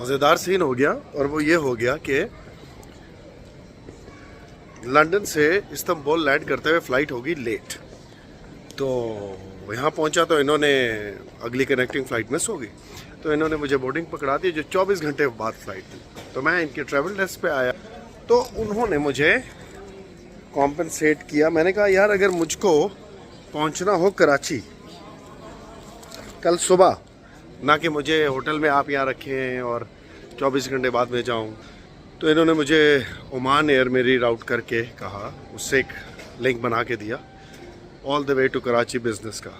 मज़ेदार सीन हो गया और वो ये हो गया कि लंदन से इस्तांबुल लैंड करते हुए फ़्लाइट होगी लेट। तो यहाँ पहुँचा तो इन्होंने अगली कनेक्टिंग फ़्लाइट मिस हो गई, तो इन्होंने मुझे बोर्डिंग पकड़ा दी जो 24 घंटे बाद फ़्लाइट थी। तो मैं इनके ट्रैवल डेस्क पे आया तो उन्होंने मुझे कॉम्पनसेट किया। मैंने कहा यार अगर मुझको पहुँचना हो कराची कल सुबह, ना कि मुझे होटल में आप यहाँ रखें और 24 घंटे बाद में जाऊँ, तो इन्होंने मुझे ओमान एयर में रीराउट करके कहा, उससे एक लिंक बना के दिया all the way to Karachi business का।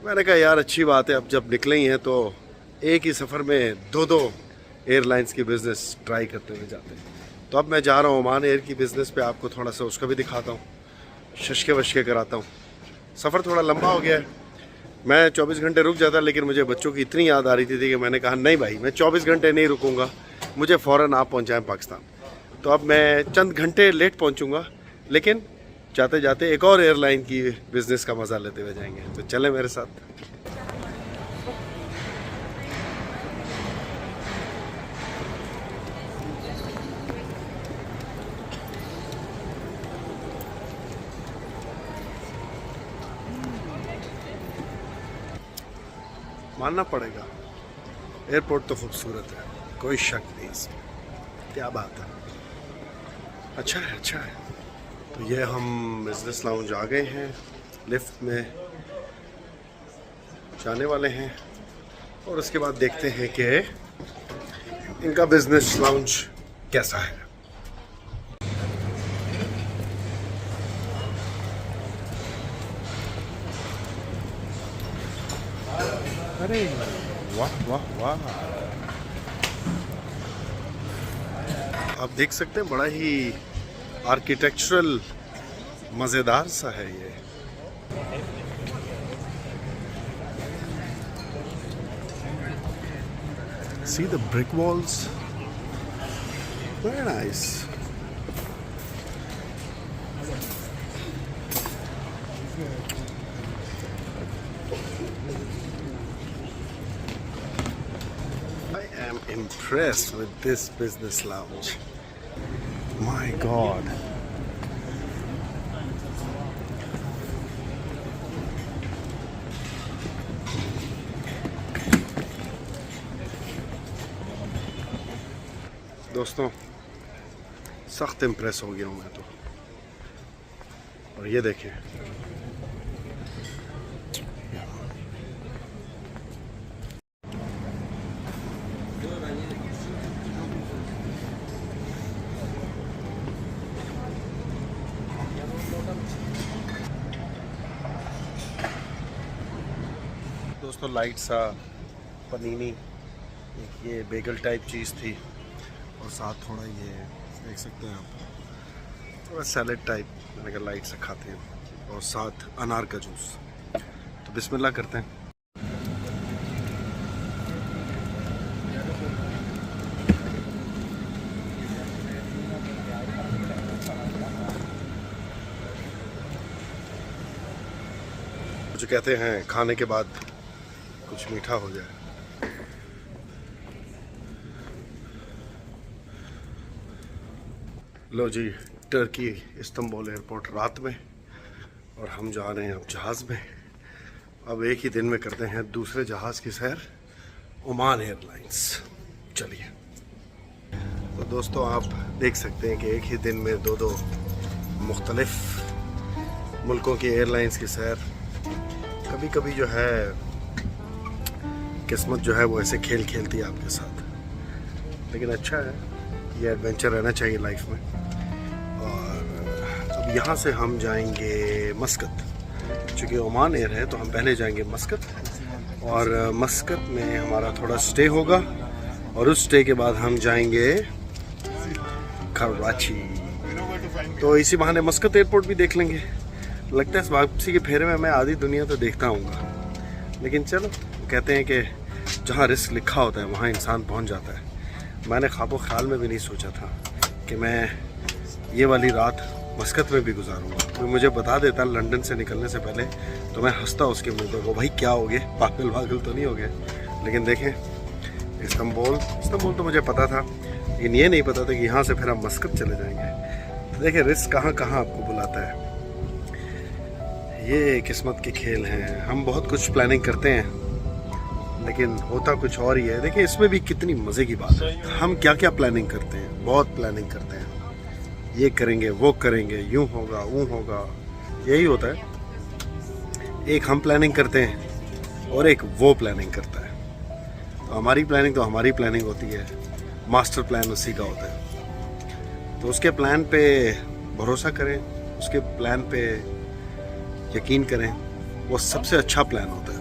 मैंने कहा यार अच्छी बात है, अब जब निकले ही हैं तो एक ही सफ़र में दो एयरलाइंस की बिज़नेस ट्राई करते हुए जाते हैं। तो अब मैं जा रहा हूँ ओमान एयर की बिज़नेस पे, आपको थोड़ा सा उसका भी दिखाता हूँ, शशके वशके कराता हूँ। सफ़र थोड़ा लंबा हो गया है, मैं 24 घंटे रुक जाता, लेकिन मुझे बच्चों की इतनी याद आ रही थी कि मैंने कहा नहीं भाई मैं 24 घंटे नहीं रुकूंगा, मुझे फ़ौरन आप पहुंचाएं पाकिस्तान। तो अब मैं चंद घंटे लेट पहुंचूंगा, लेकिन जाते जाते एक और एयरलाइन की बिज़नेस का मज़ा लेते हुए जाएंगे। तो चलें मेरे साथ। मानना पड़ेगा एयरपोर्ट तो खूबसूरत है, कोई शक नहीं इसमें, क्या बात है, अच्छा है अच्छा है। तो ये हम बिजनेस लाउंज आ गए हैं, लिफ्ट में जाने वाले हैं और उसके बाद देखते हैं कि इनका बिजनेस लाउंज कैसा है। अरे वाह वाह वाह, आप देख सकते हैं बड़ा ही आर्किटेक्चरल मज़ेदार सा है ये। See the brick walls, very nice. I am impressed with this business lounge. My God. दोस्तों सख्त इम्प्रेस हो गया हूँ मैं तो। और ये देखें, दोस्तों लाइट सा पनीनी, ये बेगल टाइप चीज़ थी और साथ थोड़ा ये देख सकते हैं आप, थोड़ा सैलेड टाइप, मैंने कहा लाइट से खाते हैं, और साथ अनार का जूस। तो बिस्मिल्लाह करते हैं। जो कहते हैं खाने के बाद कुछ मीठा हो जाए। लो जी, टर्की इस्तांबुल एयरपोर्ट रात में, और हम जा रहे हैं अब जहाज़ में। अब एक ही दिन में करते हैं दूसरे जहाज़ की सैर, ओमान एयरलाइंस। चलिए। तो दोस्तों आप देख सकते हैं कि एक ही दिन में दो मुख्तलिफ मुल्कों की एयरलाइंस की सैर। कभी कभी जो है किस्मत जो है वो ऐसे खेल खेलती है आपके साथ, लेकिन अच्छा है, ये एडवेंचर रहना चाहिए लाइफ में। और अब यहाँ से हम जाएंगे मस्कत, चूँकि ओमान एयर है तो हम पहले जाएंगे मस्कत, और मस्कत में हमारा थोड़ा स्टे होगा, और उस स्टे के बाद हम जाएंगे कराची। तो इसी बहाने मस्कत एयरपोर्ट भी देख लेंगे। लगता है इस वापसी के फेरे में मैं आधी दुनिया तो देखता हूँगा, लेकिन चलो, कहते हैं कि जहाँ रिस्क लिखा होता है वहाँ इंसान पहुँच जाता है। मैंने ख्वाबो ख्याल में भी नहीं सोचा था कि मैं ये वाली रात मस्कत में भी गुजारूंगा। तो मुझे बता देता लंदन से निकलने से पहले तो मैं हंसता उसके मुंह पे, वो भाई क्या हो गए, पागल तो नहीं हो गए। लेकिन देखें इस्तांबुल तो मुझे पता था, लेकिन ये नहीं पता था कि यहाँ से फिर हम मस्कत चले जाएंगे। तो देखिए रिस्क कहाँ कहाँ आपको बुलाता है। ये किस्मत के खेल हैं। हम बहुत कुछ प्लानिंग करते हैं लेकिन होता कुछ और ही है। देखिए इसमें भी कितनी मज़े की बात है। हम क्या क्या प्लानिंग करते हैं, बहुत प्लानिंग करते हैं। ये करेंगे, वो करेंगे, यूँ होगा, वो होगा, यही होता है। एक हम प्लानिंग करते हैं और एक वो प्लानिंग करता है। तो हमारी प्लानिंग होती है, मास्टर प्लान उसी का होता है। तो उसके प्लान पे भरोसा करें, उसके प्लान पे यकीन करें, वो सबसे अच्छा प्लान होता है।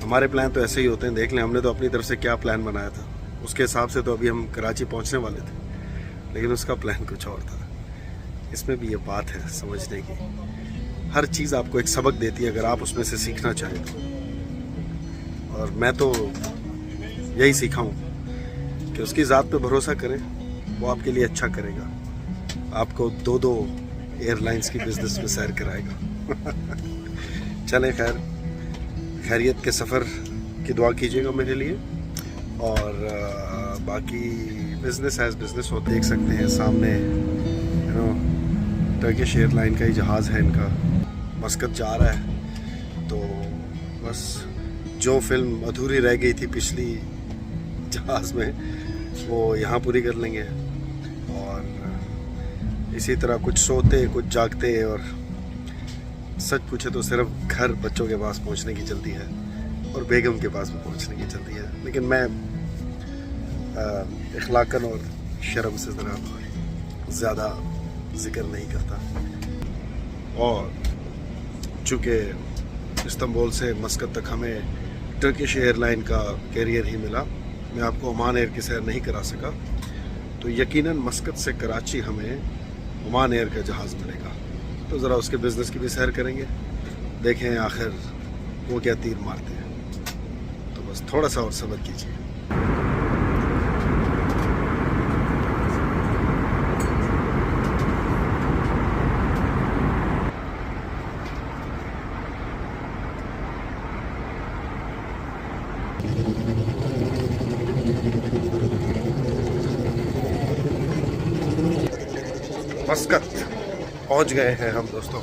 हमारे प्लान तो ऐसे ही होते हैं। देख लें हमने तो अपनी तरफ से क्या प्लान बनाया था, उसके हिसाब से तो अभी हम कराची पहुंचने वाले थे, लेकिन उसका प्लान कुछ और था। इसमें भी ये बात है समझने की। हर चीज़ आपको एक सबक देती है अगर आप उसमें से सीखना चाहें तो। और मैं तो यही सीखा हूँ कि उसकी ज़ात पे भरोसा करें, वो आपके लिए अच्छा करेगा। आपको दो एयरलाइंस की बिजनेस में सैर कराएगा। चलें खैरियत के सफ़र की दुआ कीजिएगा मेरे लिए। और बाकी बिजनेस एज बिजनेस हो, देख सकते हैं सामने टर्किश एयरलाइन का ही जहाज़ है इनका, मस्कत जा रहा है। तो बस जो फिल्म अधूरी रह गई थी पिछली जहाज़ में वो यहाँ पूरी कर लेंगे। और इसी तरह कुछ सोते कुछ जागते, और सच पूछे तो सिर्फ घर बच्चों के पास पहुँचने की जल्दी है और बेगम के पास भी पहुँचने की जल्दी है। लेकिन मैं इखलाकन और शर्म से ज़रा ज़्यादा जिक्र नहीं करता। और चूँकि इस्तांबुल से मस्कत तक हमें टर्किश एयरलाइन का कैरियर ही मिला, मैं आपको ओमान एयर की सैर नहीं करा सका, तो यकीनन मस्कत से कराची हमें ओमान एयर का जहाज़ मिलेगा। तो ज़रा उसके बिज़नेस की भी सैर करेंगे, देखें आखिर वो क्या तीर मारते हैं। तो बस थोड़ा सा और सब्र कीजिए। मस्कत पहुंच गए हैं हम दोस्तों।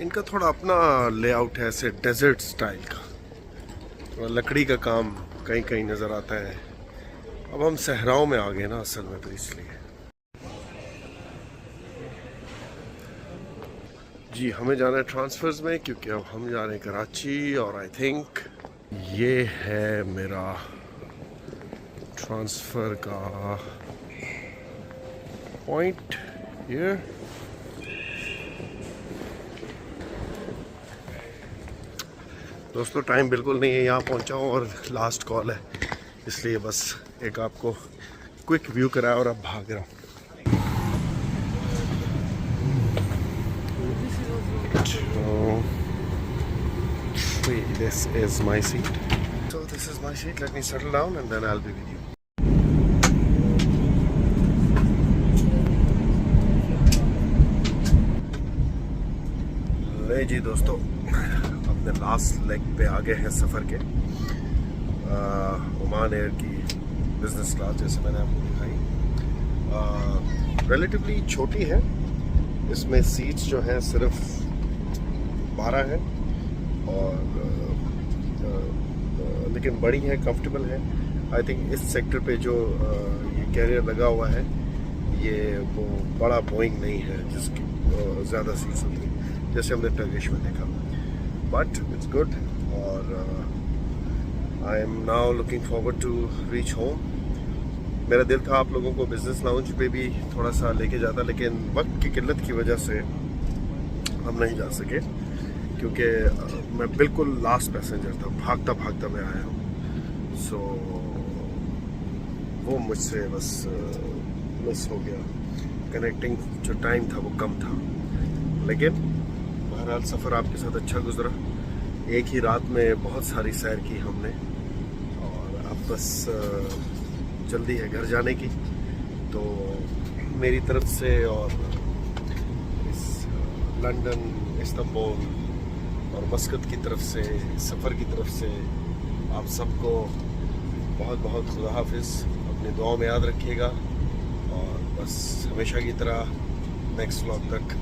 इनका थोड़ा अपना लेआउट है, ऐसे डेजर्ट स्टाइल का, थोड़ा लकड़ी का काम कहीं कहीं नज़र आता है। अब हम सहराओं में आ गए ना असल में, तो इसलिए जी हमें जाना है ट्रांसफर्स में, क्योंकि अब हम जा रहे हैं कराची। और आई थिंक ये है मेरा ट्रांसफ़र का पॉइंट ये। दोस्तों टाइम बिल्कुल नहीं है, यहाँ पहुँचा हूँ और लास्ट कॉल है, इसलिए बस एक आपको क्विक व्यू कराया और अब भाग रहा हूँ। This is my seat. So this is my seat. Let me settle down and then I'll be with you. ले जी दोस्तों, अपने लास्ट लेग पे आ गए हैं सफ़र के। ओमान एयर की बिज़नेस क्लास, जैसे मैंने आपको दिखाई, रिलेटिवली छोटी है। इसमें सीट्स जो हैं सिर्फ 12 हैं, और लेकिन बड़ी है, कंफर्टेबल है। आई थिंक इस सेक्टर पे जो ये कैरियर लगा हुआ है, ये वो बड़ा बोइंग नहीं है जिसकी ज़्यादा सीट्स होती हैं जैसे हमने टर्किश में देखा। But it's good. और I am now looking forward to reach home. मेरा दिल था आप लोगों को बिजनेस लाउंज पे भी थोड़ा सा लेके जाता, लेकिन वक्त की किल्लत की वजह से हम नहीं जा सके, क्योंकि मैं बिल्कुल लास्ट पैसेंजर था, भागता भागता मैं आया हूँ। सो वो मुझसे बस मिस हो गया। कनेक्टिंग जो टाइम था वो कम था, लेकिन बहरहाल सफ़र आपके साथ अच्छा गुजरा। एक ही रात में बहुत सारी सैर की हमने, और अब बस जल्दी है घर जाने की। तो मेरी तरफ से और इस लंदन, इस्तांबुल, और मस्कत की तरफ से, सफ़र की तरफ से आप सबको बहुत बहुत खुदा हाफिज़। अपनी दुआओं में याद रखिएगा और बस हमेशा की तरह नेक्स्ट व्लॉग तक